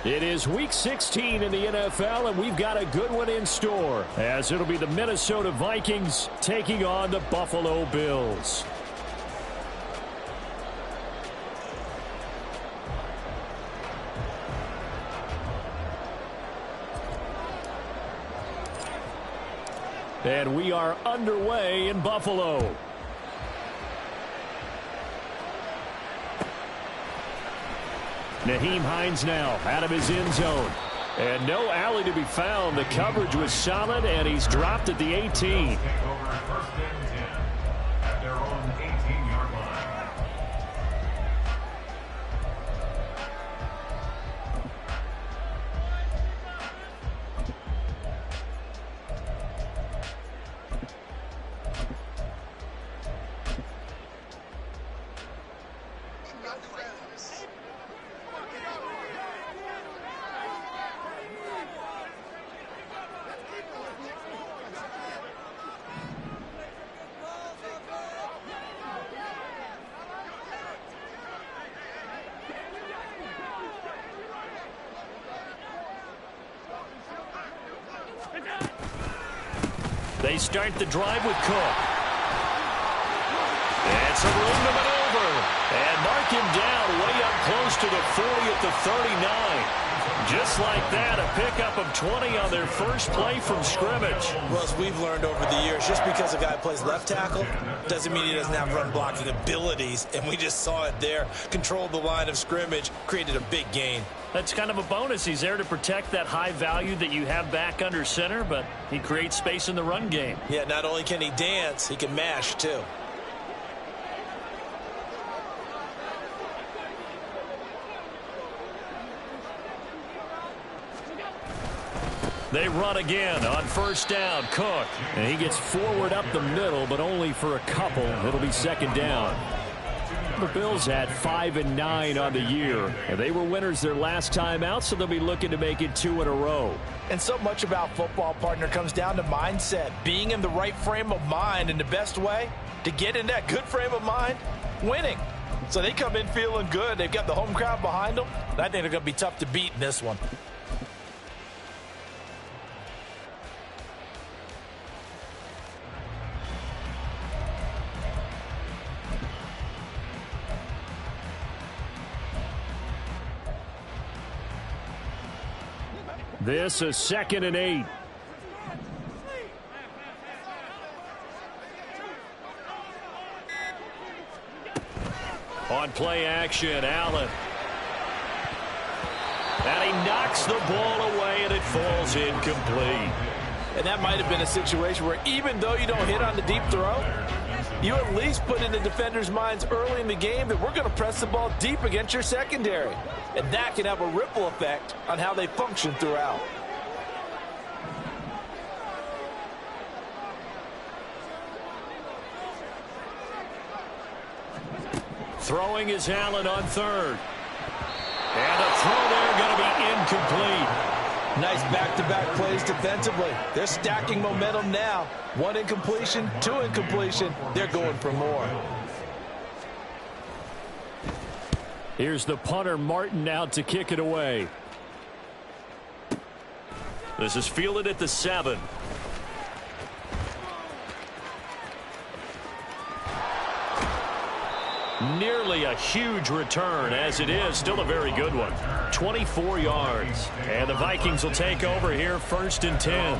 It is Week 16 in the NFL, and we've got a good one in store, as it'll be the Minnesota Vikings taking on the Buffalo Bills. And we are underway in Buffalo. Nyheim Hines now out of his end zone. And no alley to be found. The coverage was solid, and he's dropped at the 18. They start the drive with Cook. And some room to maneuver. And mark him down way up close to the 40 at the 39. Just like that, a pickup of 20 on their first play from scrimmage. Well, as we've learned over the years, just because a guy plays left tackle doesn't mean he doesn't have run blocking abilities. And we just saw it there. Controlled the line of scrimmage, created a big gain. That's kind of a bonus. He's there to protect that high value that you have back under center, but he creates space in the run game. Yeah, not only can he dance, he can mash too. They run again on first down. Cook. And he gets forward up the middle, but only for a couple. It'll be second down. The Bills had 5-9 on the year, and they were winners their last time out, so they'll be looking to make it 2 in a row. And so much about football, partner, comes down to mindset, being in the right frame of mind, and the best way to get in that good frame of mind, winning. So they come in feeling good. They've got the home crowd behind them, and I think they're going to be tough to beat in this one. This is 2nd and 8. On play action, Allen. And he knocks the ball away, and it falls incomplete. And that might have been a situation where even though you don't hit on the deep throw, you at least put in the defenders' minds early in the game that we're going to press the ball deep against your secondary. And that can have a ripple effect on how they function throughout. Throwing is Allen on third. And a throw there going to be incomplete. Nice back-to-back plays defensively. They're stacking momentum now. 1 incompletion, 2 incompletion. They're going for more. Here's the punter, Martin, out to kick it away. This is fielded at the 7. Nearly a huge return, as it is still a very good one. 24 yards. And the Vikings will take over here, 1st and 10.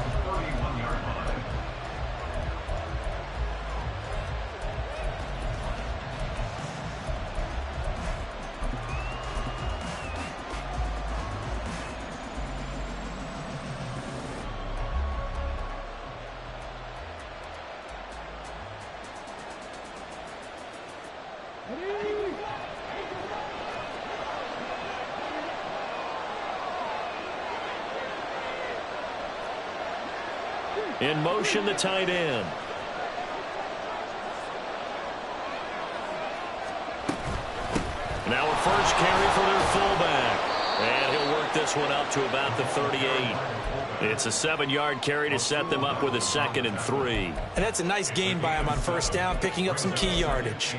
In motion, the tight end. Now a first carry for their fullback. And he'll work this one up to about the 38. It's a 7-yard carry to set them up with a 2nd and 3. And that's a nice gain by him on first down, picking up some key yardage.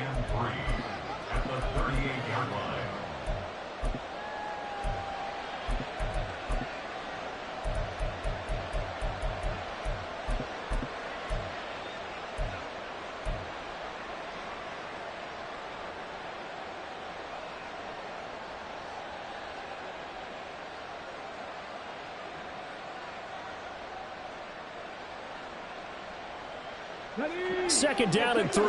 Second down and 3.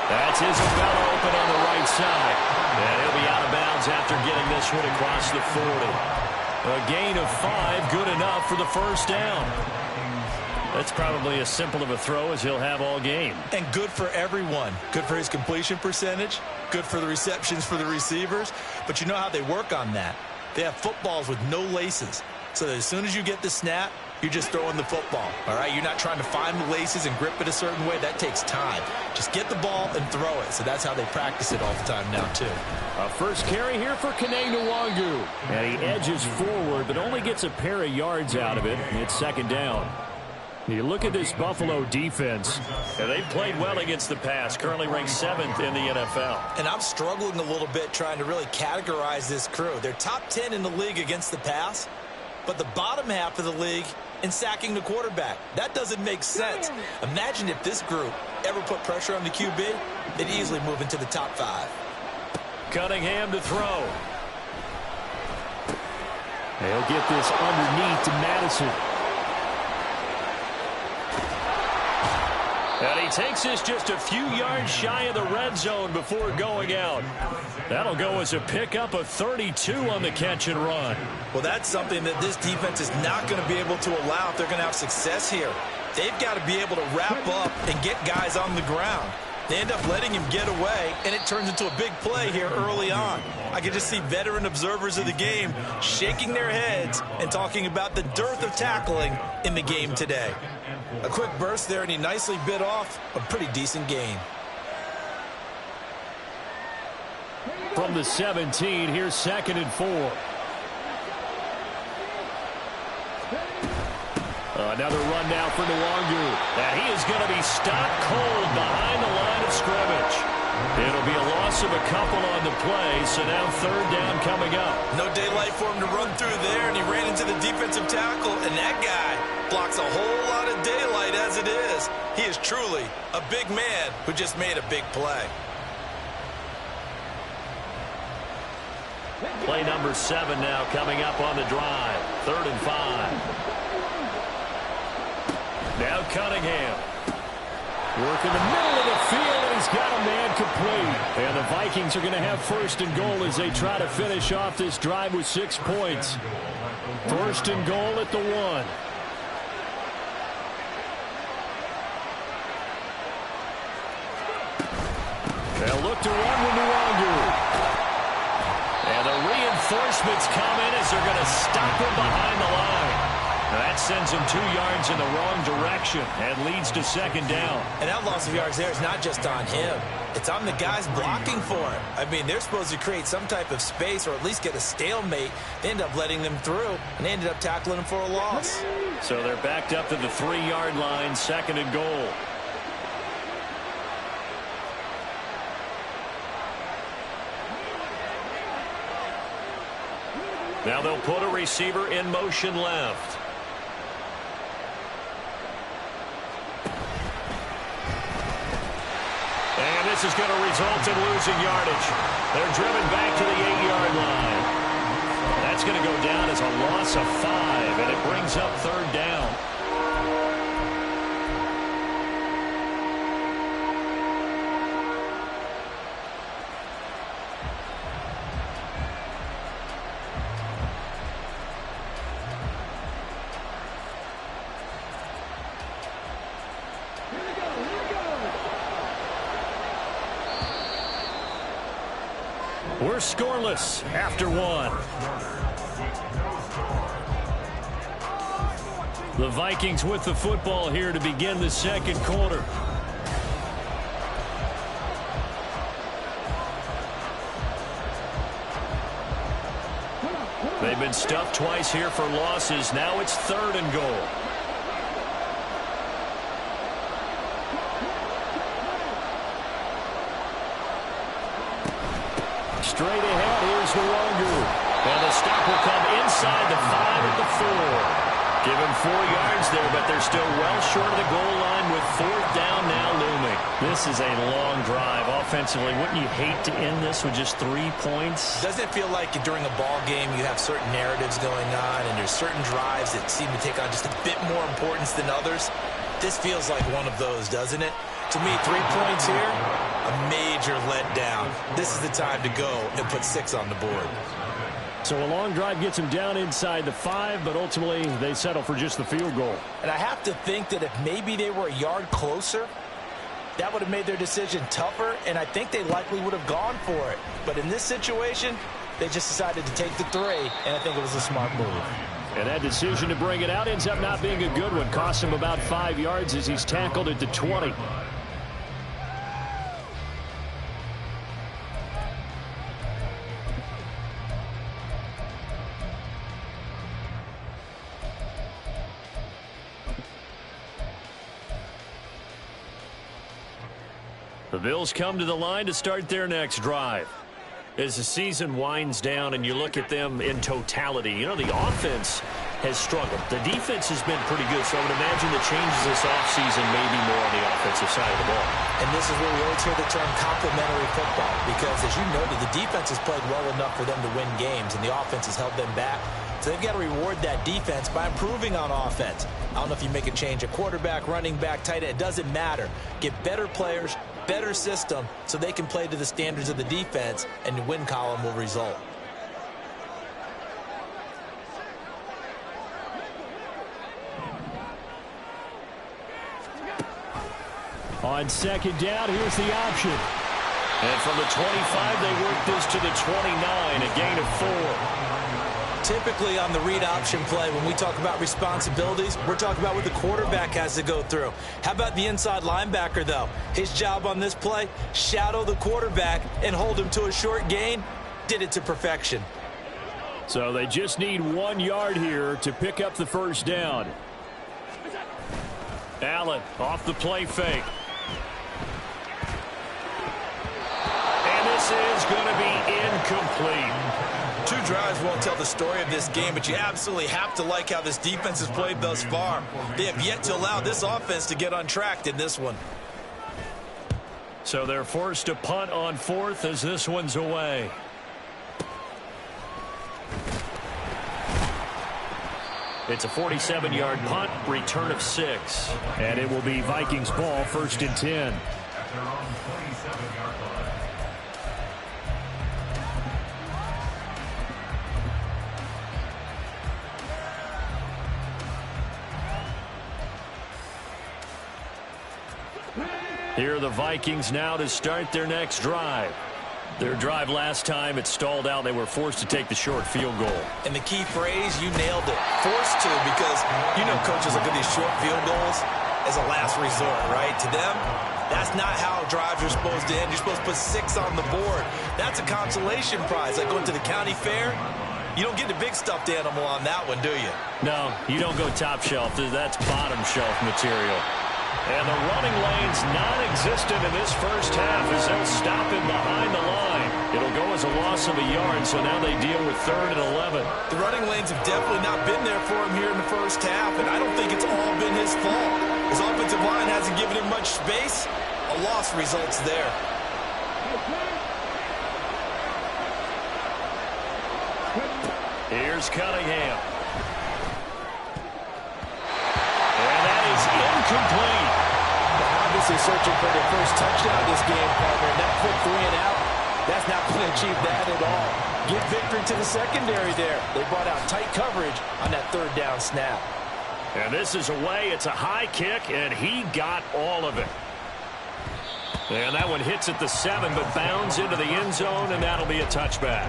That's Isabella open on the right side. And he'll be out of bounds after getting this one across the 40. A gain of 5, good enough for the first down. That's probably as simple of a throw as he'll have all game. And good for everyone. Good for his completion percentage. Good for the receptions for the receivers. But you know how they work on that. They have footballs with no laces. So that as soon as you get the snap, you're just throwing the football. All right? You're not trying to find the laces and grip it a certain way. That takes time. Just get the ball and throw it. So that's how they practice it all the time now, too. A first carry here for Kene Nwangu. And he edges forward, but only gets a pair of yards out of it. It's second down. You look at this Buffalo defense, and they've played well against the pass, currently ranked 7th in the NFL. And I'm struggling a little bit trying to really categorize this crew. They're top 10 in the league against the pass, but the bottom half of the league in sacking the quarterback. That doesn't make sense. Imagine if this group ever put pressure on the QB, they'd easily move into the top 5. Cunningham to throw. They'll get this underneath to Madison. And he takes this just a few yards shy of the red zone before going out. That'll go as a pickup of 32 on the catch and run. Well, that's something that this defense is not going to be able to allow if they're going to have success here. They've got to be able to wrap up and get guys on the ground. They end up letting him get away, and it turns into a big play here early on. I can just see veteran observers of the game shaking their heads and talking about the dearth of tackling in the game today. A quick burst there, and he nicely bit off a pretty decent gain. From the 17, here's second and 4. Another run now for Nwangu. And he is going to be stopped cold behind the line of scrimmage. It'll be a loss of a couple on the play, so now third down coming up. No daylight for him to run through there, and he ran into the defensive tackle, and that guy blocks a whole lot of daylight as it is. He is truly a big man who just made a big play. Play number 7 now coming up on the drive. 3rd and 5. Now Cunningham. Work in the middle of the field, and he's got a man complete. And the Vikings are going to have first and goal as they try to finish off this drive with 6 points. First and goal at the 1. They'll look to run with Nwangu. And the reinforcements come in as they're going to stop him behind the line. That sends him 2 yards in the wrong direction and leads to second down. And that loss of yards there is not just on him. It's on the guys blocking for him. I mean, they're supposed to create some type of space or at least get a stalemate. They end up letting them through, and they ended up tackling him for a loss. So they're backed up to the 3-yard line, second and goal. Now they'll put a receiver in motion left. And this is going to result in losing yardage. They're driven back to the 8-yard line. That's going to go down as a loss of 5, and it brings up third down. We're scoreless after 1. The Vikings with the football here to begin the second quarter. They've been stuffed twice here for losses. Now it's 3rd and goal. Straight ahead, here's Nwangu. And the stop will come inside the 5 at the 4. Give him 4 yards there, but they're still well short of the goal line with 4th down now looming. This is a long drive offensively. Wouldn't you hate to end this with just 3 points? Doesn't it feel like during a ball game you have certain narratives going on and there's certain drives that seem to take on just a bit more importance than others? This feels like one of those, doesn't it? To me, 3 points here, a major letdown. This is the time to go and put 6 on the board. So a long drive gets them down inside the 5, but ultimately they settle for just the field goal. And I have to think that if maybe they were a yard closer, that would have made their decision tougher, and I think they likely would have gone for it. But in this situation, they just decided to take the 3, and I think it was a smart move. And that decision to bring it out ends up not being a good one. Costs him about 5 yards as he's tackled at the 20. The Bills come to the line to start their next drive. As the season winds down and you look at them in totality, you know, the offense has struggled. The defense has been pretty good, so I would imagine the changes this offseason may be more on the offensive side of the ball. And this is where we always hear the term complementary football, because as you noted, the defense has played well enough for them to win games, and the offense has held them back. So they've got to reward that defense by improving on offense. I don't know if you make a change at quarterback, running back, tight end. It doesn't matter. Get better players, better system, so they can play to the standards of the defense, and the win column will result. On 2nd down, here's the option. And from the 25, they work this to the 29, a gain of 4. Typically on the read option play, when we talk about responsibilities, we're talking about what the quarterback has to go through. How about the inside linebacker, though? His job on this play, shadow the quarterback and hold him to a short gain. Did it to perfection. So they just need 1 yard here to pick up the 1st down. Allen off the play fake. And this is going to be incomplete. 2 drives won't tell the story of this game, but you absolutely have to like how this defense has played thus far. They have yet to allow this offense to get on track in this one. So they're forced to punt on 4th as this one's away. It's a 47-yard punt, return of 6. And it will be Vikings ball, 1st and 10. Here are the Vikings now to start their next drive. Their drive last time, it stalled out. They were forced to take the short field goal. And the key phrase, you nailed it. Forced to, because you know coaches look at these short field goals as a last resort, right? To them, that's not how drives are supposed to end. You're supposed to put 6 on the board. That's a consolation prize. Like going to the county fair, you don't get the big stuffed animal on that one, do you? No, you don't go top shelf. That's bottom shelf material. And the running lane's non-existent in this first half as they'll stop him behind the line. It'll go as a loss of a yard, so now they deal with 3rd and 11. The running lanes have definitely not been there for him here in the first half, and I don't think it's all been his fault. His offensive line hasn't given him much space. A loss results there. Here's Cunningham. And that is incomplete. Obviously searching for their first touchdown this game, partner. And that quick 3 and out, that's not going to achieve that at all. Give victory to the secondary there. They brought out tight coverage on that 3rd down snap. And this is away. It's a high kick, and he got all of it. And that one hits at the 7, but bounds into the end zone, and that'll be a touchback.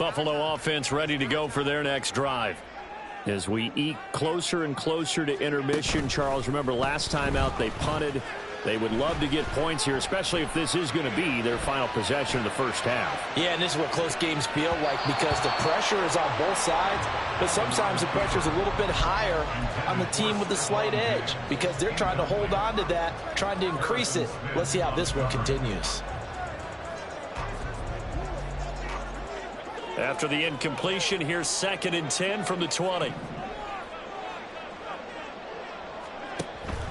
Buffalo offense ready to go for their next drive. As we eke closer and closer to intermission, Charles, remember last time out they punted. They would love to get points here, especially if this is going to be their final possession of the first half. Yeah, and this is what close games feel like because the pressure is on both sides, but sometimes the pressure is a little bit higher on the team with the slight edge because they're trying to hold on to that, trying to increase it. Let's see how this one continues. After the incompletion, here's 2nd and 10 from the 20.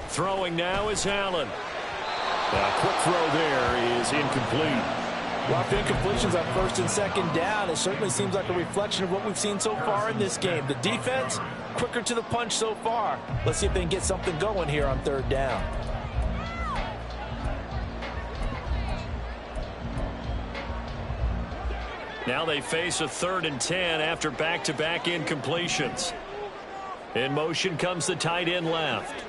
Throwing now is Allen. A quick throw there is incomplete. Well, if incompletions on 1st and 2nd down, it certainly seems like a reflection of what we've seen so far in this game. The defense, quicker to the punch so far. Let's see if they can get something going here on 3rd down. Now they face a 3rd and 10 after back-to-back incompletions. In motion comes the tight end left.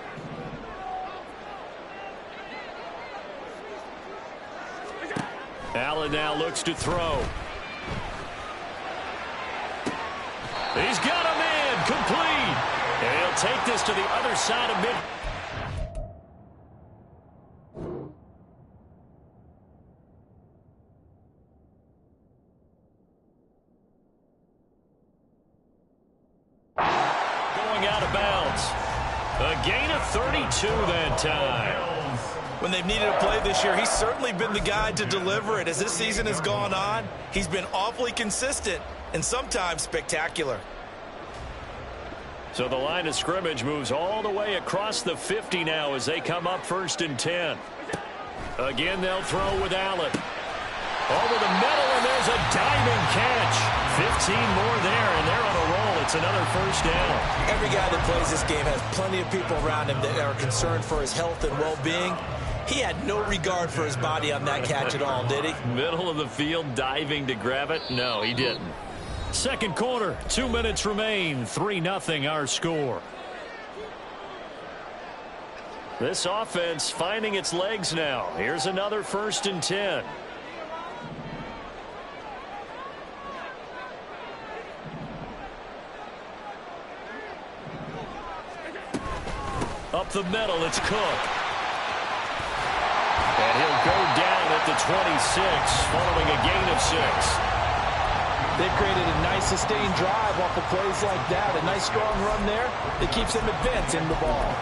Allen now looks to throw. He's got a man complete. And he'll take this to the other side of mid. Going out of bounds. A gain of 32 that time. When they've needed a play this year, he's certainly been the guy to deliver it. As this season has gone on, he's been awfully consistent and sometimes spectacular. So the line of scrimmage moves all the way across the 50 now as they come up 1st and 10. Again, they'll throw with Allen. Over the middle, and there's a diving catch. 15 more there, and they're on a roll. It's another 1st down. Every guy that plays this game has plenty of people around him that are concerned for his health and well-being. He had no regard for his body on that catch at all, did he? Middle of the field, diving to grab it? No, he didn't. 2nd quarter, 2 minutes remain. 3-0 our score. This offense finding its legs now. Here's another 1st and 10. Up the middle, it's Cook. And he'll go down at the 26, following a gain of 6. They've created a nice sustained drive off of plays like that. A nice strong run there that keeps them advancing the ball.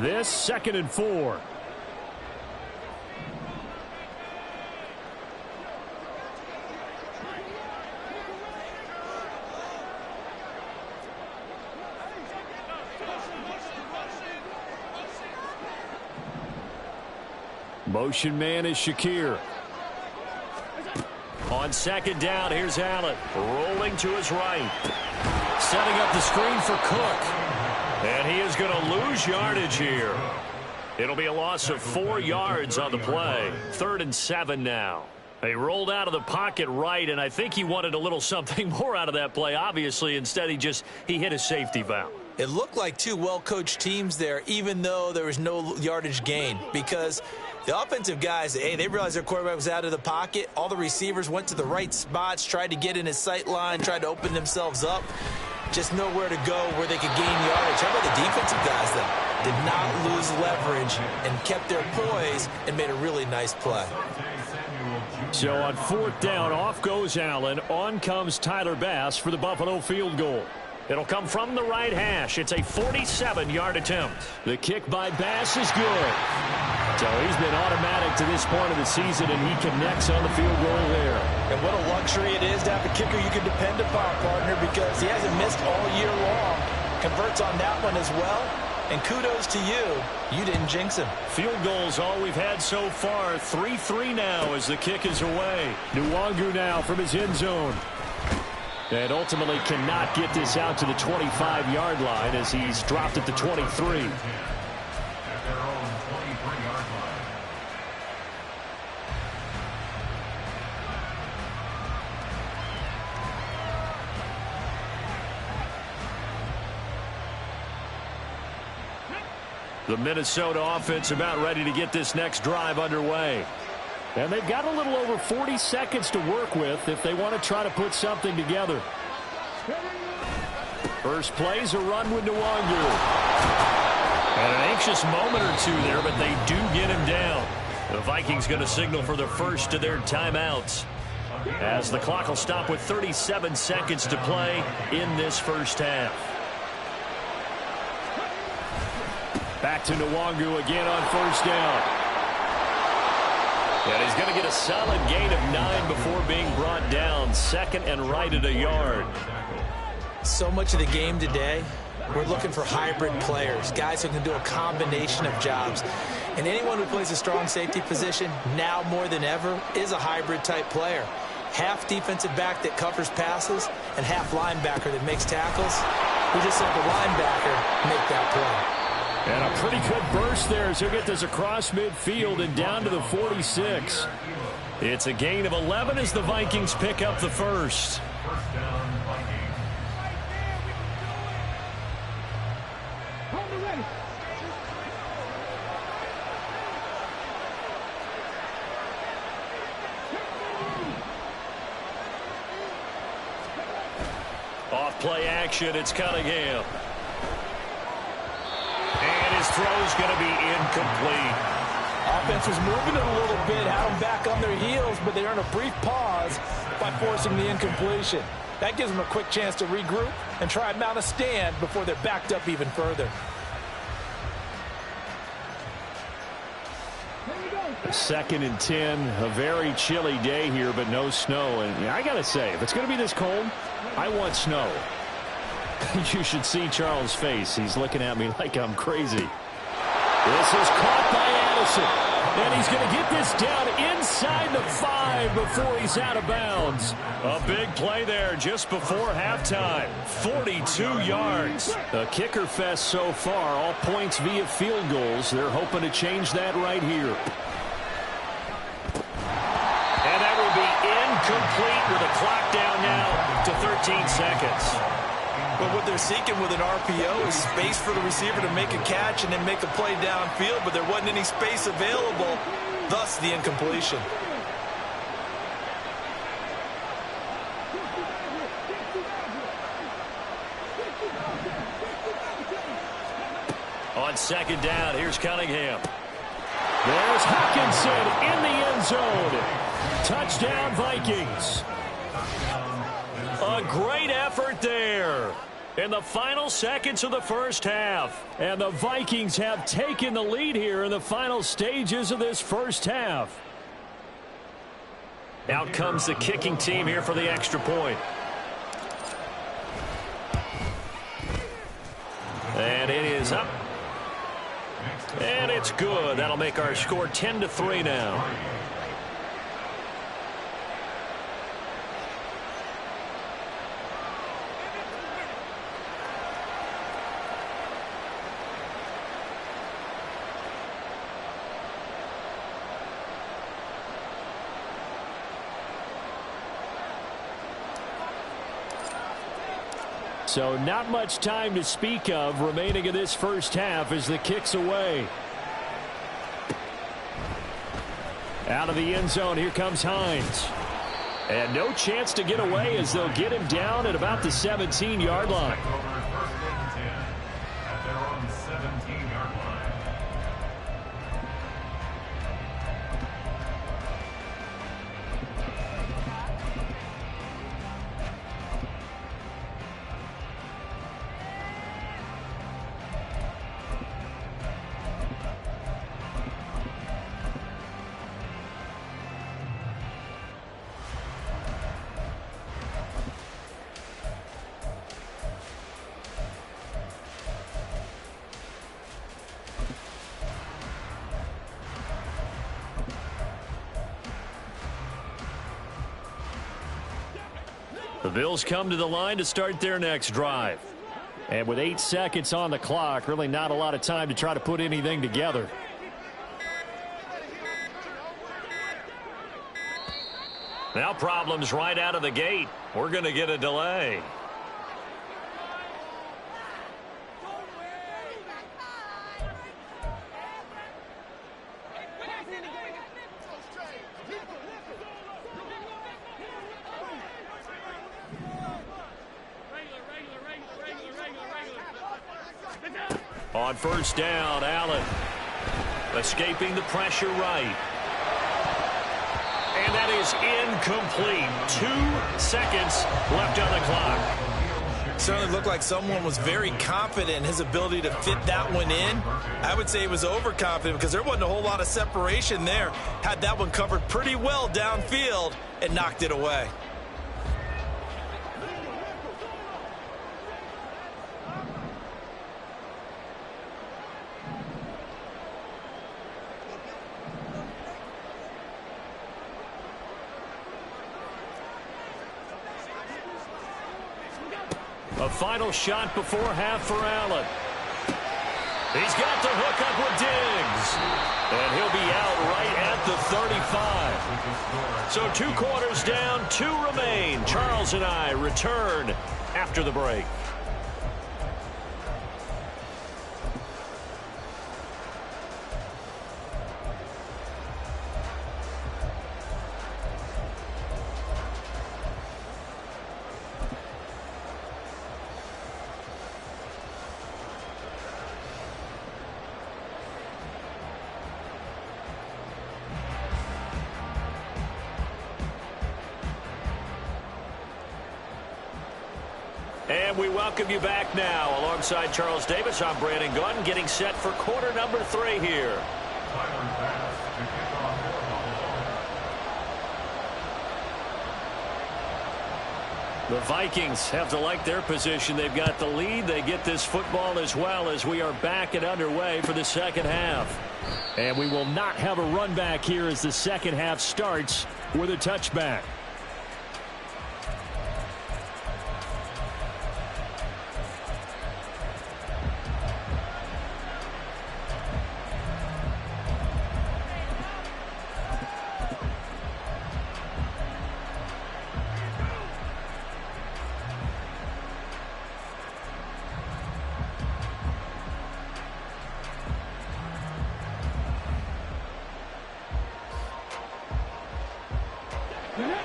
This 2nd and 4. Motion man is Shakir. On 2nd down, here's Allen. Rolling to his right. Setting up the screen for Cook. And he is going to lose yardage here. It'll be a loss of 4 yards on the play. 3rd and 7 now. They rolled out of the pocket right, and I think he wanted a little something more out of that play. Obviously, instead he hit a safety valve. It looked like two well-coached teams there, even though there was no yardage gain, because the offensive guys, hey, they realized their quarterback was out of the pocket. All the receivers went to the right spots, tried to get in his sight line, tried to open themselves up. Just nowhere to go where they could gain yardage. How about the defensive guys, though? Did not lose leverage and kept their poise and made a really nice play. So on 4th down, off goes Allen. On comes Tyler Bass for the Buffalo field goal. It'll come from the right hash. It's a 47-yard attempt. The kick by Bass is good. So he's been automatic to this point of the season, and he connects on the field goal there. And what a luxury it is to have a kicker you can depend upon, partner, because he hasn't missed all year long. Converts on that one as well. And kudos to you. You didn't jinx him. Field goals all we've had so far. 3-3 now as the kick is away. Nwangu now from his end zone. And ultimately cannot get this out to the 25-yard line as he's dropped at the 23. The Minnesota offense about ready to get this next drive underway. And they've got a little over 40 seconds to work with if they want to try to put something together. First play's a run with Nwangu. And an anxious moment or two there, but they do get him down. The Vikings going to signal for the first of their timeouts, as the clock will stop with 37 seconds to play in this first half. Back to Nwangu again on first down. And he's going to get a solid gain of 9 before being brought down. Second and right at a yard. So much of the game today, we're looking for hybrid players, guys who can do a combination of jobs. And anyone who plays a strong safety position, now more than ever, is a hybrid type player. Half defensive back that covers passes and half linebacker that makes tackles. We just saw the linebacker make that play. And a pretty good burst there as he'll get this across midfield and down to the 46. It's a gain of 11 as the Vikings pick up the first. Off play action, it's Cunningham. And his throw's going to be incomplete. Offense was moving it a little bit, had them back on their heels, but they earned a brief pause by forcing the incompletion. That gives them a quick chance to regroup and try and mount a stand before they're backed up even further. Second and 10, a very chilly day here, but no snow. And I got to say, if it's going to be this cold, I want snow. You should see Charles' face. He's looking at me like I'm crazy. This is caught by Addison. And he's going to get this down inside the 5 before he's out of bounds. A big play there just before halftime. 42 yards. A kicker fest so far. All points via field goals. They're hoping to change that right here. And that will be incomplete with a clock down now to 13 seconds. But what they're seeking with an RPO is space for the receiver to make a catch and then make a play downfield, but there wasn't any space available, thus the incompletion. On second down, here's Cunningham. There's Hockenson in the end zone. Touchdown, Vikings. A great effort there in the final seconds of the first half. And the Vikings have taken the lead here in the final stages of this first half. Out comes the kicking team here for the extra point. And it is up. And it's good. That'll make our score 10-3 now. So not much time to speak of remaining in this first half as the kick's away. Out of the end zone, here comes Hines. And no chance to get away as they'll get him down at about the 17-yard line. The Bills come to the line to start their next drive. And with 8 seconds on the clock, really not a lot of time to try to put anything together. Now problems right out of the gate. We're going to get a delay. On first down, Allen escaping the pressure right. And that is incomplete. 2 seconds left on the clock. Certainly looked like someone was very confident in his ability to fit that one in. I would say he was overconfident because there wasn't a whole lot of separation there. Had that one covered pretty well downfield and knocked it away. A final shot before half for Allen. He's got the hook up with Diggs. And he'll be out right at the 35. So 2 quarters down, 2 remain. Charles and I return after the break. And we welcome you back now. Alongside Charles Davis, I'm Brandon Gaudin, getting set for quarter number 3 here. The Vikings have to like their position. They've got the lead. They get this football as well as we are back and underway for the second half. And we will not have a run back here as the second half starts with a touchback.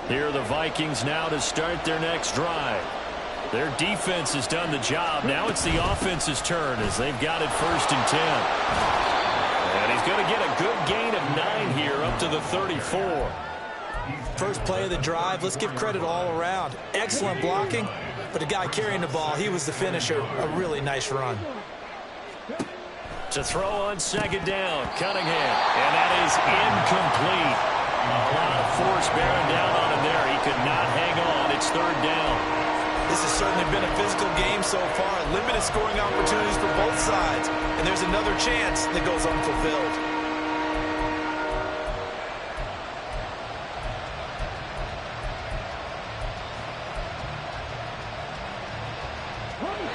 Here are the Vikings now to start their next drive. Their defense has done the job. Now it's the offense's turn as they've got it 1st and 10. And he's going to get a good gain of 9 here up to the 34. First play of the drive, let's give credit all around. Excellent blocking, but the guy carrying the ball, he was the finisher. A really nice run. To throw on 2nd down, Cunningham. And that is incomplete. A lot of force bearing down on him there. He could not hang on. It's 3rd down. This has certainly been a physical game so far. Limited scoring opportunities for both sides. And there's another chance that goes unfulfilled.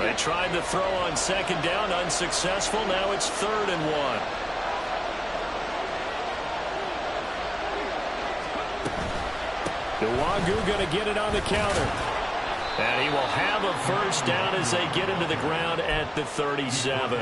They tried to throw on 2nd down. Unsuccessful. Now it's 3rd and 1. Nwangu going to get it on the counter. And he will have a 1st down as they get into the ground at the 37.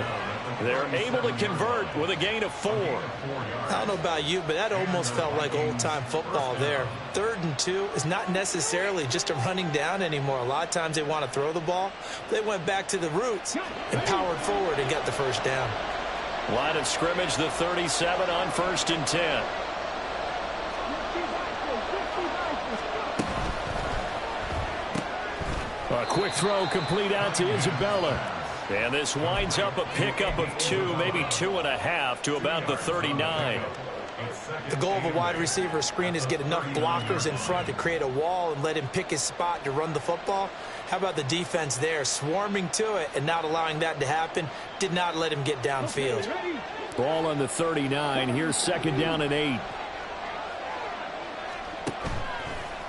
They're able to convert with a gain of 4. I don't know about you, but that almost felt like old-time football there. 3rd and 2 is not necessarily just a running down anymore. A lot of times they want to throw the ball. They went back to the roots and powered forward and got the 1st down. Line of scrimmage, the 37 on 1st and 10. A quick throw complete out to Isabella. And this winds up a pickup of 2, maybe 2.5 to about the 39. The goal of a wide receiver screen is get enough blockers in front to create a wall and let him pick his spot to run the football. How about the defense there, swarming to it and not allowing that to happen? Did not let him get downfield. Ball on the 39. Here's 2nd down and 8.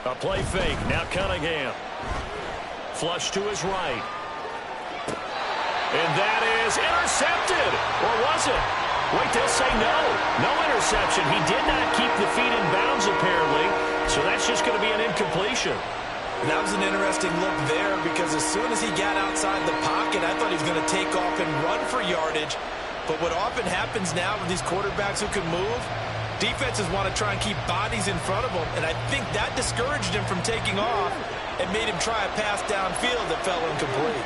A play fake. Now Cunningham. Flush to his right. And that is intercepted. Or was it? Wait, they'll say no. No interception. He did not keep the feet in bounds, apparently. So that's just going to be an incompletion. That was an interesting look there because as soon as he got outside the pocket, I thought he was going to take off and run for yardage. But what often happens now with these quarterbacks who can move, defenses want to try and keep bodies in front of them. And I think that discouraged him from taking off and made him try a pass downfield that fell incomplete.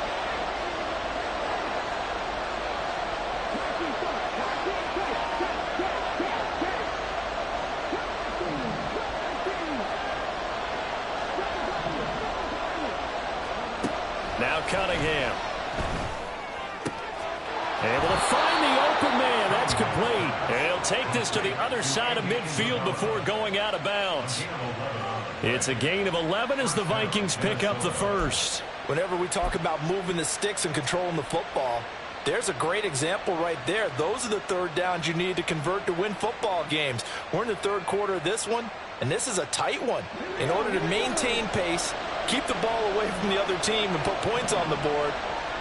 Now Cunningham. Able to find the open man. That's complete. And he'll take this to the other side of midfield before going out of bounds. It's a gain of 11 as the Vikings pick up the first. Whenever we talk about moving the sticks and controlling the football, there's a great example right there. Those are the third downs you need to convert to win football games. We're in the third quarter of this one, and this is a tight one. In order to maintain pace, keep the ball away from the other team, and put points on the board,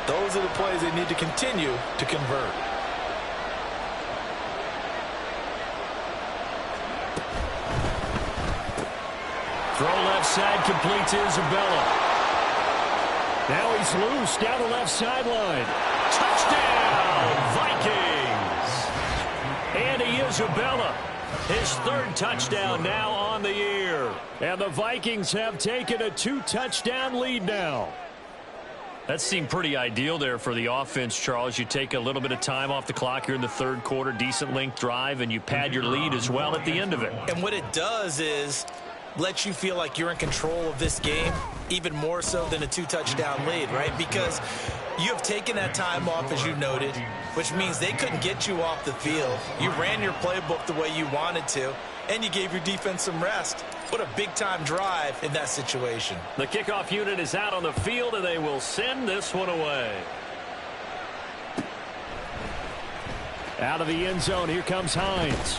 those are the plays they need to continue to convert. Throw left side completes Isabella. Now he's loose down the left sideline. Touchdown, Vikings! Andy Isabella, his third touchdown now on the year. And the Vikings have taken a 2-touchdown lead now. That seemed pretty ideal there for the offense, Charles. You take a little bit of time off the clock here in the third quarter, decent length drive, and you pad your lead as well at the end of it. And what it does is let you feel like you're in control of this game, even more so than a 2-touchdown lead, right? Because you have taken that time off, as you noted, which means they couldn't get you off the field. You ran your playbook the way you wanted to, and you gave your defense some rest. What a big-time drive in that situation. The kickoff unit is out on the field, and they will send this one away. Out of the end zone, here comes Hines.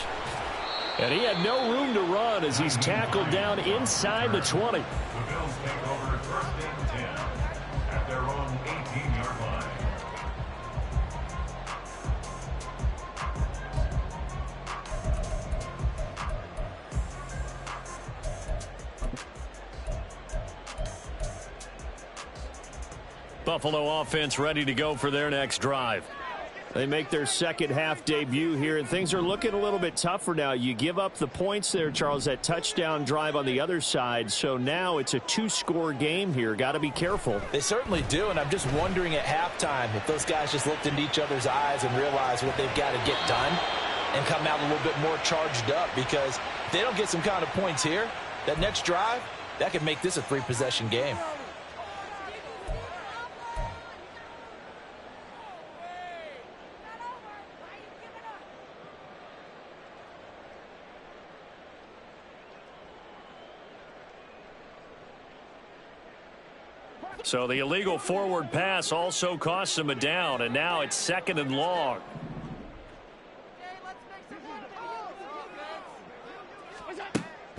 And he had no room to run as he's tackled down inside the 20. The Bills take over first and 10 at their own 18-yard line. Buffalo offense ready to go for their next drive. They make their second half debut here, and things are looking a little bit tougher now. You give up the points there, Charles, that touchdown drive on the other side. So now it's a 2-score game here. Got to be careful. They certainly do, and I'm just wondering at halftime if those guys just looked into each other's eyes and realized what they've got to get done and come out a little bit more charged up, because if they don't get some kind of points here, that next drive, that could make this a 3-possession game. So the illegal forward pass also costs him a down, and now it's 2nd and long.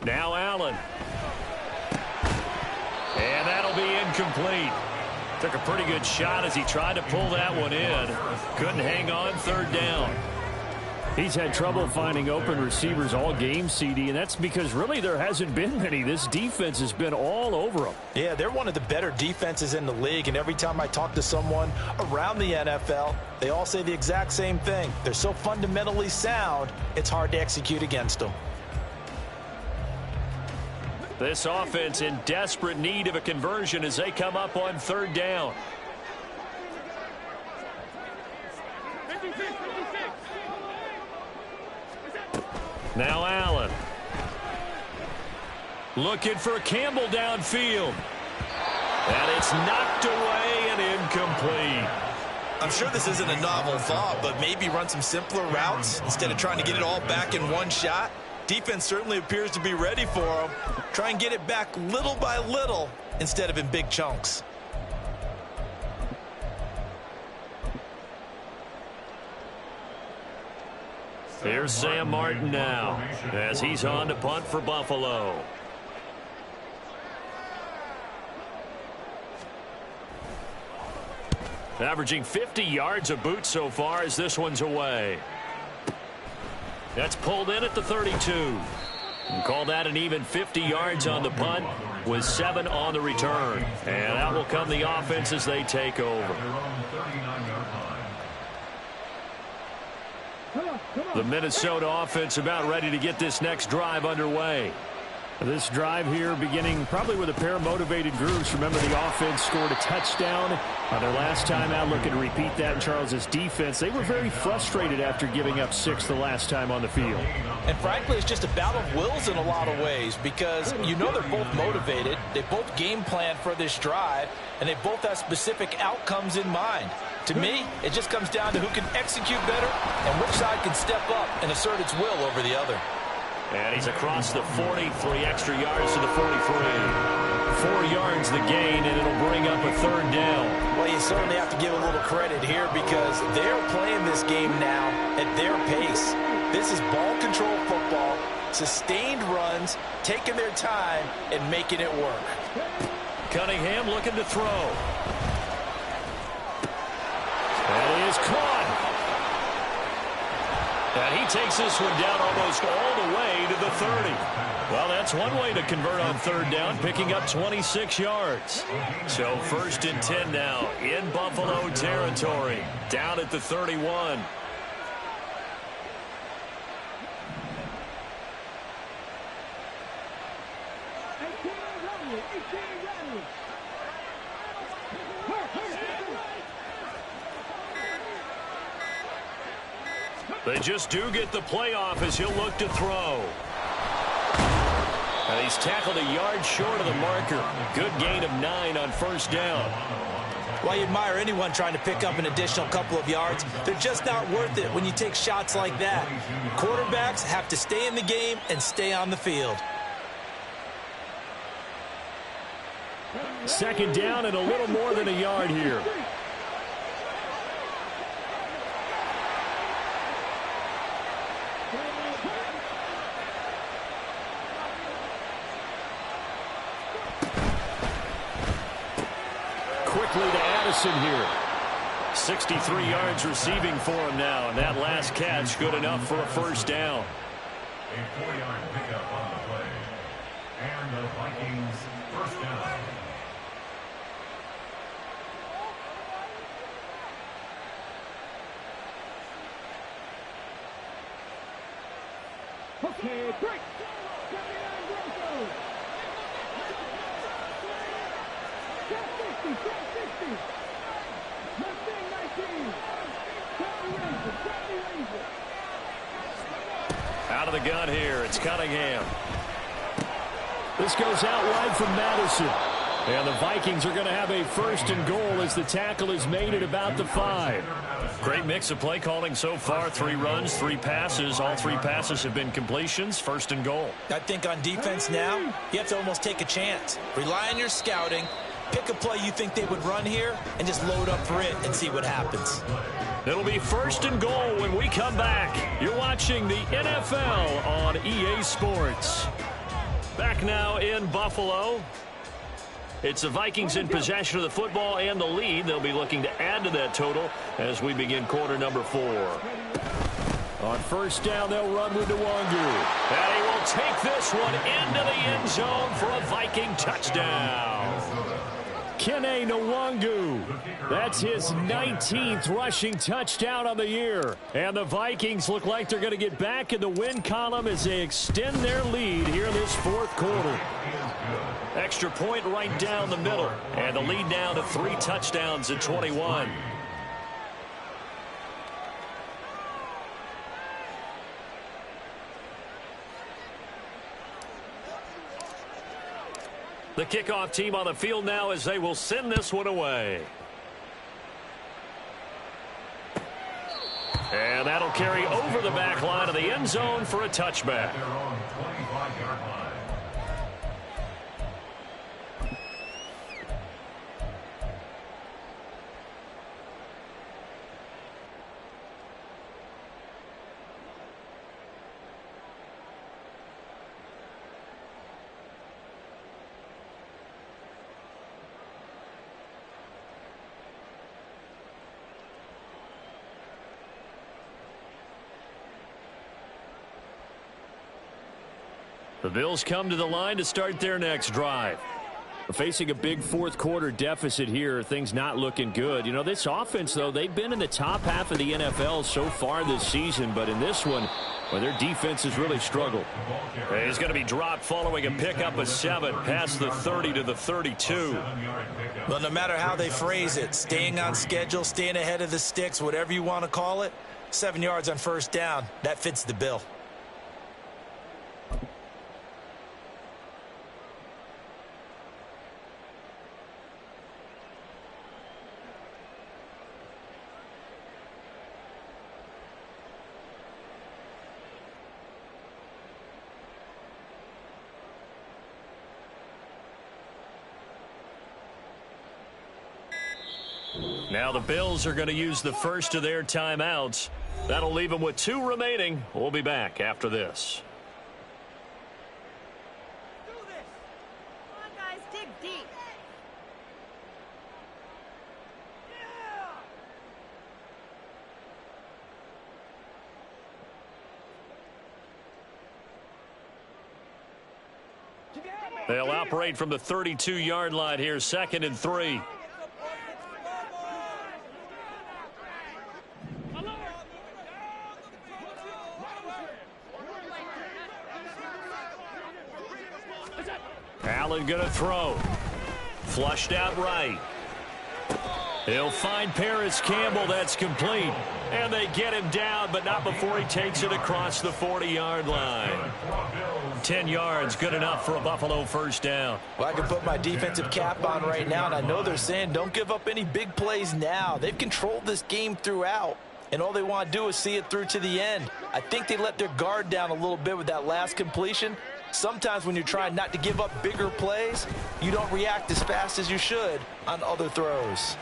Now Allen. And that'll be incomplete. Took a pretty good shot as he tried to pull that one in. Couldn't hang on, 3rd down. He's had trouble finding open receivers all game, CD, and that's because really there hasn't been many. This defense has been all over them. Yeah, they're one of the better defenses in the league, and every time I talk to someone around the NFL, they all say the exact same thing. They're so fundamentally sound, it's hard to execute against them. This offense in desperate need of a conversion as they come up on 3rd down. Now Allen. Looking for Campbell downfield. And it's knocked away and incomplete. I'm sure this isn't a novel thought, but maybe run some simpler routes instead of trying to get it all back in one shot. Defense certainly appears to be ready for them. Try and get it back little by little instead of in big chunks. Here's Sam Martin now as he's on to punt for Buffalo. Averaging 50 yards a boot so far as this one's away. That's pulled in at the 32. And call that an even 50 yards on the punt with 7 on the return. And out will come the offense as they take over. The Minnesota offense about ready to get this next drive underway. This drive here beginning probably with a pair of motivated groups. Remember, the offense scored a touchdown their last time out. Looking to repeat that in Charles's defense. They were very frustrated after giving up 6 the last time on the field. And frankly, it's just a battle of wills in a lot of ways because you know they're both motivated. They both game plan for this drive, and they both have specific outcomes in mind. To me, it just comes down to who can execute better and which side can step up and assert its will over the other. And he's across the 40, 3 extra yards to the 43. 4 yards the gain, and it'll bring up a 3rd down. Well, you certainly have to give a little credit here because they're playing this game now at their pace. This is ball control football, sustained runs, taking their time, and making it work. Cunningham looking to throw. And he is caught. And he takes this one down almost all the way to the 30. Well, that's one way to convert on 3rd down, picking up 26 yards. So 1st and 10 now in Buffalo territory, down at the 31. They just do get the playoff as he'll look to throw. And he's tackled a yard short of the marker. Good gain of 9 on 1st down. Well, you admire anyone trying to pick up an additional couple of yards. They're just not worth it when you take shots like that. Quarterbacks have to stay in the game and stay on the field. 2nd down and a little more than a yard here. Quickly to Addison here. 63 yards receiving for him now, and that last catch good enough for a 1st down. A 4-yard pickup on the play. And the Vikings 1st down. Okay, break. Out of the gun here, it's Cunningham. This goes out wide from Madison. And the Vikings are going to have a 1st and goal as the tackle is made at about the 5. Great mix of play calling so far. 3 runs, 3 passes. All 3 passes have been completions. 1st and goal. I think on defense now, you have to almost take a chance. Rely on your scouting. Pick a play you think they would run here and just load up for it and see what happens. It'll be 1st and goal when we come back. You're watching the NFL on EA Sports. Back now in Buffalo. It's the Vikings in possession of the football and the lead. They'll be looking to add to that total as we begin quarter number 4. On 1st down, they'll run with Nwangu. And he will take this one into the end zone for a Viking touchdown. Kene Nwangu. That's his 19th rushing touchdown on the year. And the Vikings look like they're going to get back in the win column as they extend their lead here in this 4th quarter. Extra point right down the middle. And the lead now to 3 touchdowns at 21. The kickoff team on the field now as they will send this one away. And that'll carry over the back line of the end zone for a touchback. They're on 25-yard line. The Bills come to the line to start their next drive. Facing a big 4th quarter deficit here, things not looking good. You know, this offense, though, they've been in the top half of the NFL so far this season, but in this one, Well, their defense has really struggled. He's going to be dropped following a pickup of 7 past the 30 to the 32. Well, no matter how they phrase it, staying on schedule, staying ahead of the sticks, whatever you want to call it, 7 yards on first down, that fits the bill. Now the Bills are going to use the first of their timeouts. That'll leave them with 2 remaining. We'll be back after this. Do this. Come on, guys, dig deep. They'll operate from the 32-yard line here, 2nd and 3. Allen going to throw. Flushed out right. He'll find Paris Campbell. That's complete. And they get him down, but not before he takes it across the 40-yard line. 10 yards, good enough for a Buffalo first down. Well, I can put my defensive cap on right now, and I know they're saying don't give up any big plays now. They've controlled this game throughout, and all they want to do is see it through to the end. I think they let their guard down a little bit with that last completion. Sometimes when you're trying not to give up bigger plays, you don't react as fast as you should on other throws.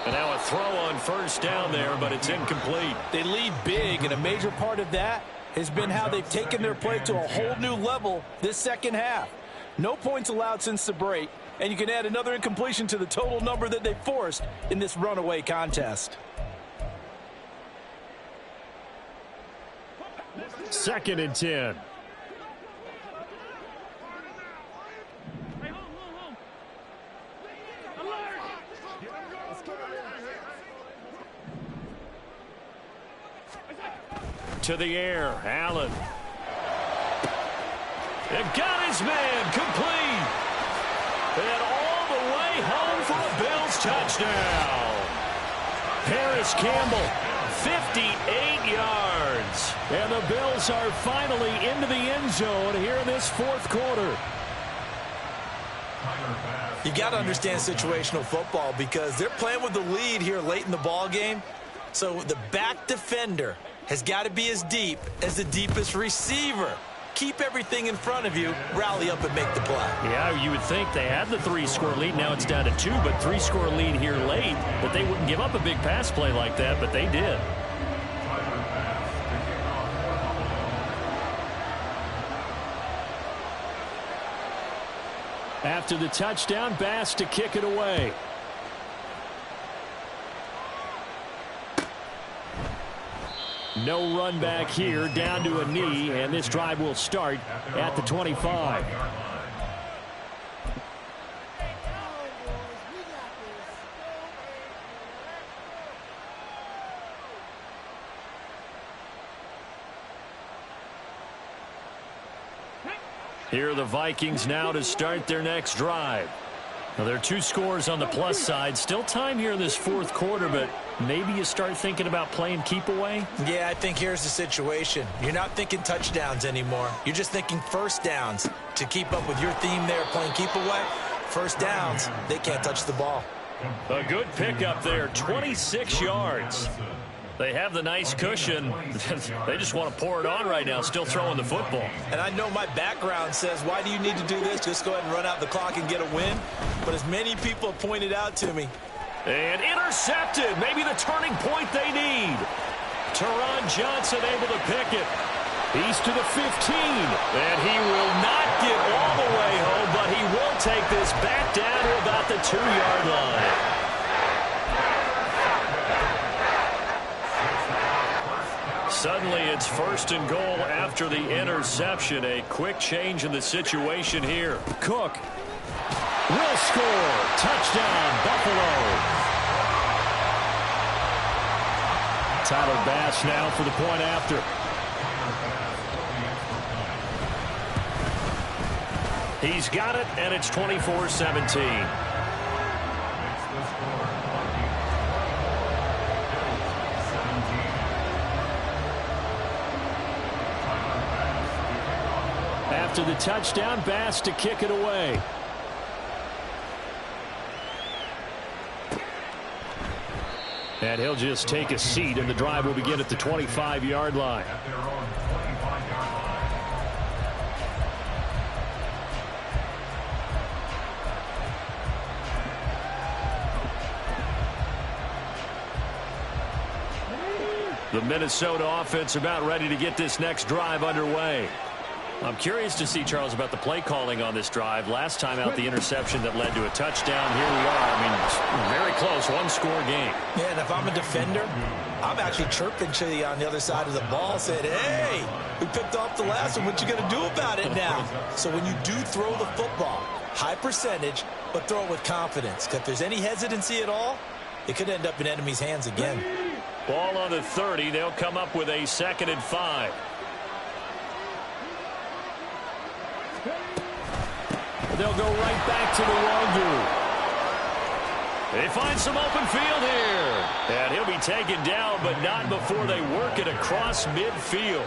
And now a throw on first down there, but it's incomplete. They lead big, and a major part of that has been how they've taken their play to a whole new level this second half. No points allowed since the break, and you can add another incompletion to the total number that they forced in this runaway contest. 2nd and 10. To the air, Allen. And got his man complete. And all the way home for a Bills touchdown. Paris Campbell, 58 yards. And the Bills are finally into the end zone here in this 4th quarter. You got to understand situational football because they're playing with the lead here late in the ball game. So the back defender has got to be as deep as the deepest receiver. Keep everything in front of you, rally up and make the play. Yeah, you would think they had the 3-score lead. Now it's down to 2, but 3-score lead here late. That they wouldn't give up a big pass play like that, but they did. After the touchdown, Bass to kick it away. No run back here, down to a knee, and this drive will start at the 25. Here are the Vikings now to start their next drive. Now, there are 2 scores on the plus side. Still time here in this 4th quarter, but maybe you start thinking about playing keep away? Yeah, I think here's the situation. You're not thinking touchdowns anymore. You're just thinking first downs. To keep up with your theme there, playing keep away, first downs, they can't touch the ball. A good pickup there, 26 yards. They have the nice cushion. They just want to pour it on right now, still throwing the football. And I know my background says, why do you need to do this? Just go ahead and run out the clock and get a win. But as many people have pointed out to me. And intercepted. Maybe the turning point they need. Teron Johnson able to pick it. He's to the 15. And he will not get all the way home, but he will take this back down to about the 2-yard line. Suddenly it's 1st and goal after the interception. A quick change in the situation here. Cook will score. Touchdown, Buffalo. Tyler Bass now for the point after. He's got it, and it's 24-17. After the touchdown, Bass to kick it away. And he'll just take a seat, and the drive will begin at the 25-yard line. The Minnesota offense about ready to get this next drive underway. I'm curious to see, Charles, about the play calling on this drive. Last time out, the interception that led to a touchdown. Here we are. I mean, very close, one-score game. Yeah, and if I'm a defender, I'm actually chirping to you on the other side of the ball, saying, hey, we picked off the last one. What you going to do about it now? So when you do throw the football, high percentage, but throw it with confidence. Because if there's any hesitancy at all, it could end up in enemy's hands again. Ball on the 30. They'll come up with a 2nd and 5. They'll go right back to the Wazoo. They find some open field here. And he'll be taken down, but not before they work it across midfield.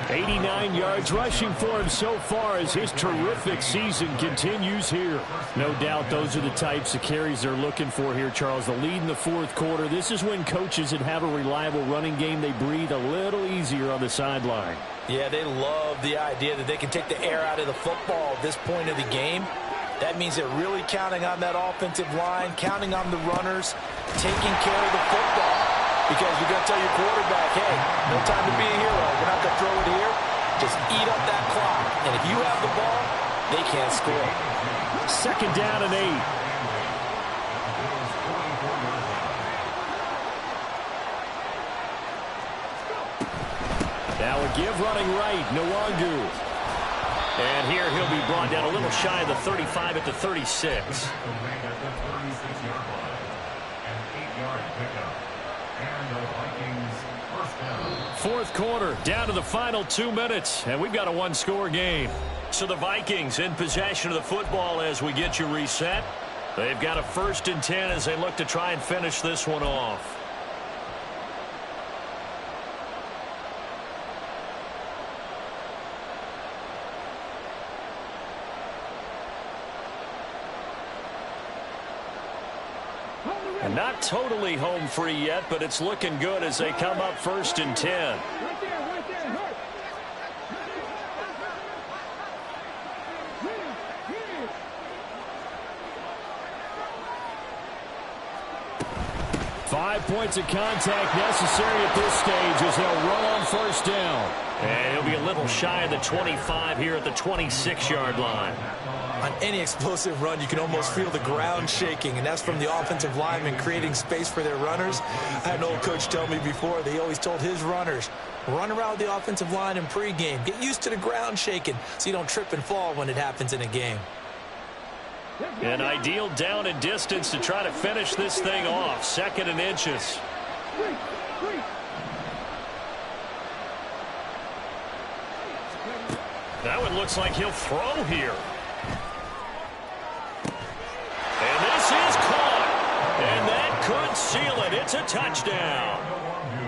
89 yards rushing for him so far as his terrific season continues here. No doubt those are the types of carries they're looking for here, Charles. The lead in the fourth quarter. This is when coaches that have a reliable running game, they breathe a little easier on the sideline. Yeah, they love the idea that they can take the air out of the football at this point of the game. That means they're really counting on that offensive line, counting on the runners, taking care of the football. Because you're going to tell your quarterback, hey, no time to be a hero. We're not going to throw it here. Just eat up that clock. And if you have the ball, they can't score. 2nd down and 8. Now a give running right, Nwangu. And here he'll be brought down a little shy of the 35 at the 36. Fourth quarter, down to the final 2 minutes, and we've got a one-score game. So the Vikings in possession of the football as we get you reset. They've got a 1st and 10 as they look to try and finish this one off. And not totally home free yet, but it's looking good as they come up 1st and 10. Five points of contact necessary at this stage as they'll run on 1st down. And he'll be a little shy of the 25 here at the 26-yard line. On any explosive run, you can almost feel the ground shaking, and that's from the offensive linemen creating space for their runners. I had an old coach tell me before, they always told his runners, run around the offensive line in pregame. Get used to the ground shaking so you don't trip and fall when it happens in a game. An ideal down and distance to try to finish this thing off. 2nd and inches. That one looks like he'll throw here. And this is caught. And that could seal it. It's a touchdown.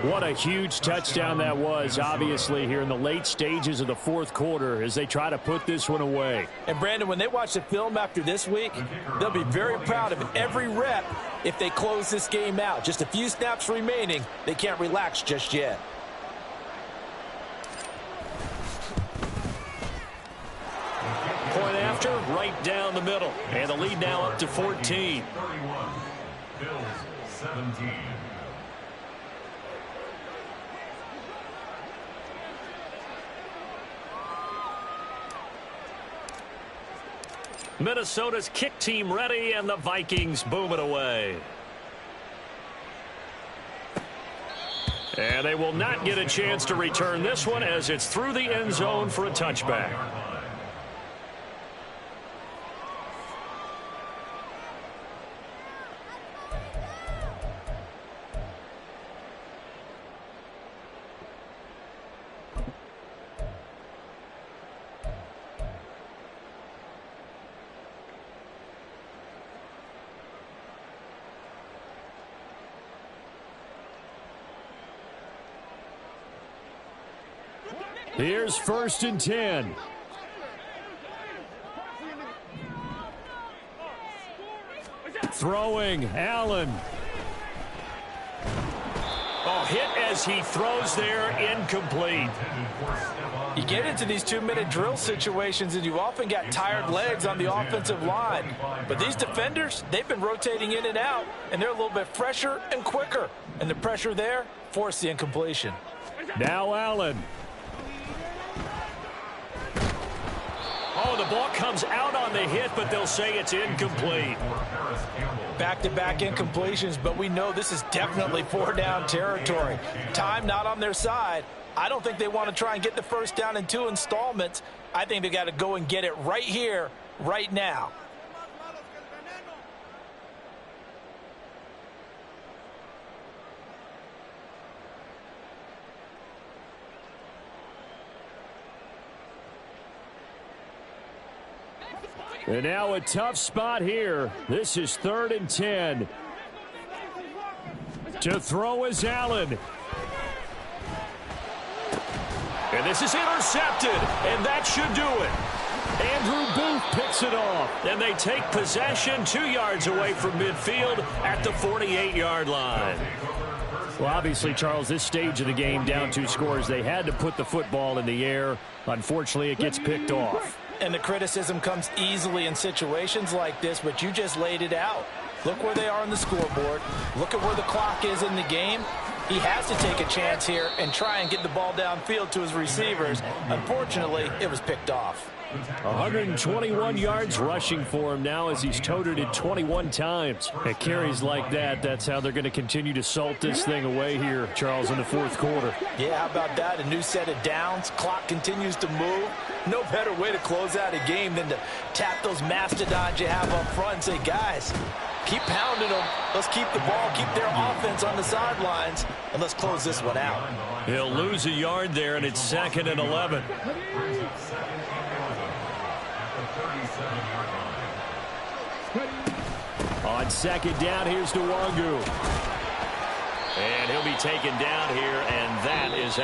What a huge touchdown that was, obviously, here in the late stages of the fourth quarter as they try to put this one away. And, Brandon, when they watch the film after this week, they'll be very proud of every rep if they close this game out. Just a few snaps remaining. They can't relax just yet. Point after, right down the middle. And the lead now up to 14. 31, Bills 17. Minnesota's kick team ready, and the Vikings boom it away. And they will not get a chance to return this one as it's through the end zone for a touchback. Here's 1st and 10. Throwing, Allen. Oh, hit as he throws there, incomplete. You get into these 2-minute drill situations, and you often got tired legs on the offensive line. But these defenders, they've been rotating in and out, and they're a little bit fresher and quicker. And the pressure there forced the incompletion. Now Allen. Oh, the ball comes out on the hit, but they'll say it's incomplete. Back-to-back incompletions, but we know this is definitely 4-down territory. Time not on their side. I don't think they want to try and get the first down in 2 installments. I think they got to go and get it right here, right now. And now a tough spot here. This is 3rd and 10. To throw is Allen. And this is intercepted, and that should do it. Andrew Booth picks it off, and they take possession 2 yards away from midfield at the 48-yard line. Well, obviously, Charles, this stage of the game, down 2 scores, they had to put the football in the air. Unfortunately, it gets picked off. And the criticism comes easily in situations like this, but you just laid it out. Look where they are on the scoreboard. Look at where the clock is in the game. He has to take a chance here and try and get the ball downfield to his receivers. Unfortunately, it was picked off. 121 yards rushing for him now as he's toted it 21 times. At carries like that, that's how they're going to continue to salt this thing away here, Charles, in the 4th quarter. Yeah, how about that? A new set of downs. Clock continues to move. No better way to close out a game than to tap those mastodons you have up front and say, guys, keep pounding them. Let's keep the ball, keep their offense on the sidelines, and let's close this one out. He'll lose a yard there, and it's 2nd and 11. On 2nd down, here's Nwangu. And he'll be taken down here, and that is out.